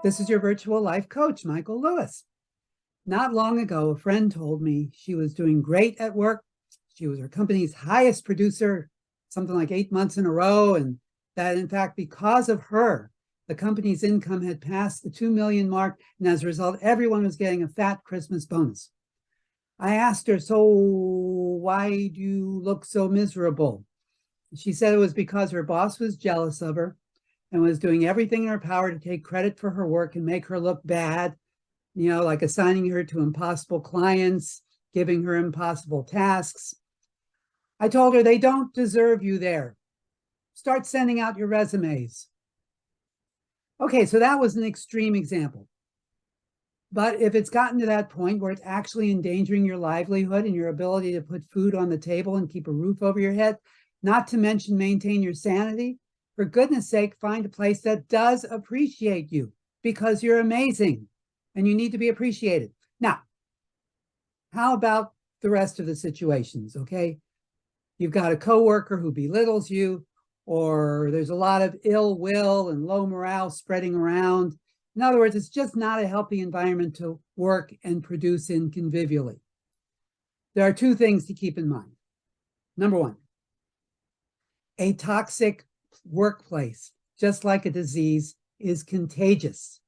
This is your virtual life coach, Michael Lewis. Not long ago, a friend told me she was doing great at work. She was her company's highest producer, something like 8 months in a row. And that, in fact, because of her, the company's income had passed the 2 million mark. And as a result, everyone was getting a fat Christmas bonus. I asked her, so why do you look so miserable? She said it was because her boss was jealous of her and was doing everything in her power to take credit for her work and make her look bad, like assigning her to impossible clients, giving her impossible tasks. I told her they don't deserve you there. Start sending out your resumes. Okay, so that was an extreme example. But if it's gotten to that point where it's actually endangering your livelihood and your ability to put food on the table and keep a roof over your head, not to mention maintain your sanity, for goodness sake, find a place that does appreciate you because you're amazing and you need to be appreciated. Now, how about the rest of the situations, okay? You've got a coworker who belittles you, or there's a lot of ill will and low morale spreading around. In other words, it's just not a healthy environment to work and produce in convivially. There are two things to keep in mind. Number one, a toxic workplace, just like a disease, is contagious.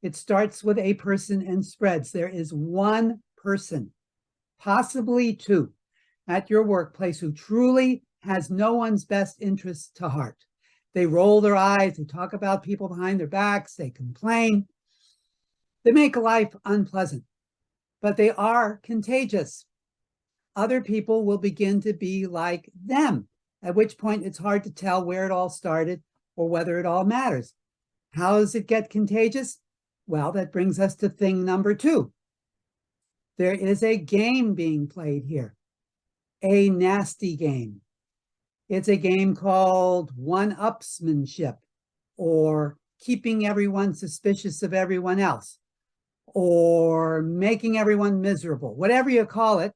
It starts with a person and spreads. There is one person, possibly two, at your workplace who truly has no one's best interests to heart. They roll their eyes, they talk about people behind their backs, they complain. They make life unpleasant, but they are contagious. Other people will begin to be like them, at which point it's hard to tell where it all started or whether it all matters. How does it get contagious? Well, that brings us to thing number two. There is a game being played here, a nasty game. It's a game called one-upsmanship, or keeping everyone suspicious of everyone else, or making everyone miserable. Whatever you call it,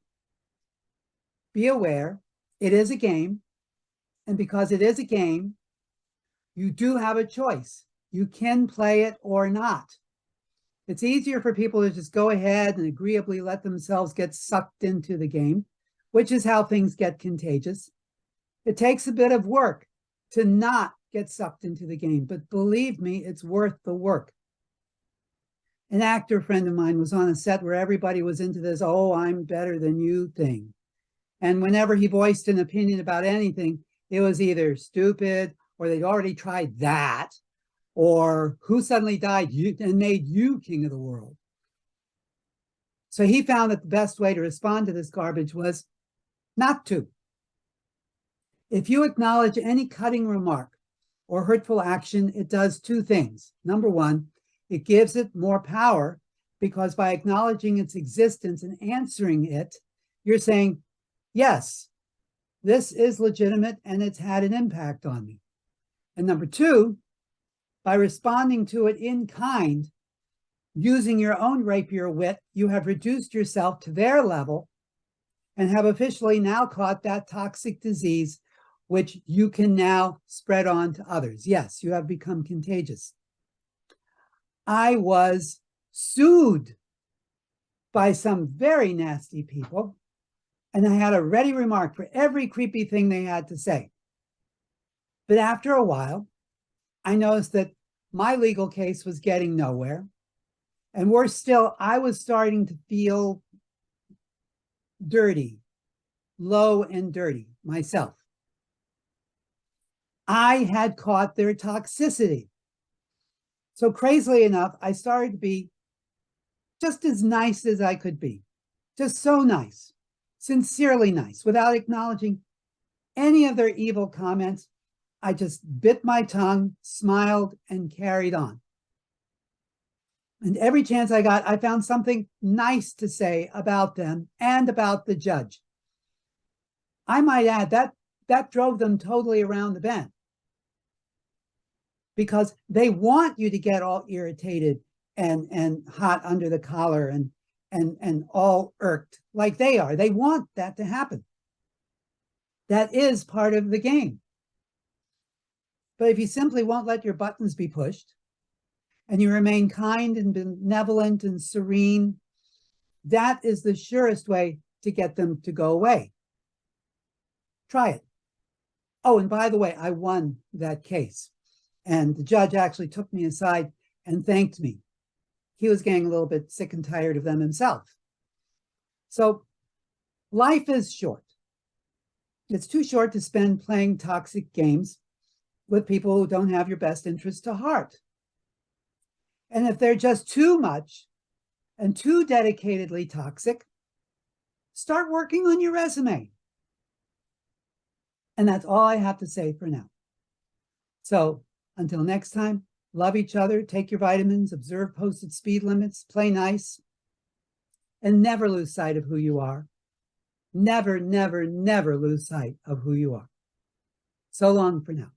be aware it is a game. And because it is a game, you do have a choice. You can play it or not. It's easier for people to just go ahead and agreeably let themselves get sucked into the game, which is how things get contagious. It takes a bit of work to not get sucked into the game, but believe me, it's worth the work. An actor friend of mine was on a set where everybody was into this, oh, I'm better than you thing. And whenever he voiced an opinion about anything, it was either stupid, or they'd already tried that, or who suddenly died and made you king of the world. So he found that the best way to respond to this garbage was not to. If you acknowledge any cutting remark or hurtful action, it does two things. Number one, it gives it more power, because by acknowledging its existence and answering it, you're saying, yes, this is legitimate and it's had an impact on me. And number two, by responding to it in kind, using your own rapier wit, you have reduced yourself to their level and have officially now caught that toxic disease, which you can now spread on to others. Yes, you have become contagious. I was sued by some very nasty people, and I had a ready remark for every creepy thing they had to say. But after a while, I noticed that my legal case was getting nowhere. And worse still, I was starting to feel dirty, low and dirty myself. I had caught their toxicity. So crazily enough, I started to be just as nice as I could be. Just so nice, sincerely nice, without acknowledging any of their evil comments. I just bit my tongue, smiled, and carried on. And every chance I got, I found something nice to say about them and about the judge. I might add that drove them totally around the bend, because they want you to get all irritated and hot under the collar and all irked like they are. They want that to happen. That is part of the game. But if you simply won't let your buttons be pushed, and you remain kind and benevolent and serene, that is the surest way to get them to go away. Try it. Oh, and by the way, I won that case. And the judge actually took me aside and thanked me. He was getting a little bit sick and tired of them himself. So life is short. It's too short to spend playing toxic games with people who don't have your best interest to heart. And if they're just too much and too dedicatedly toxic, start working on your resume. And that's all I have to say for now. So until next time, love each other, take your vitamins, observe posted speed limits, play nice, and never lose sight of who you are. Never, never, never lose sight of who you are. So long for now.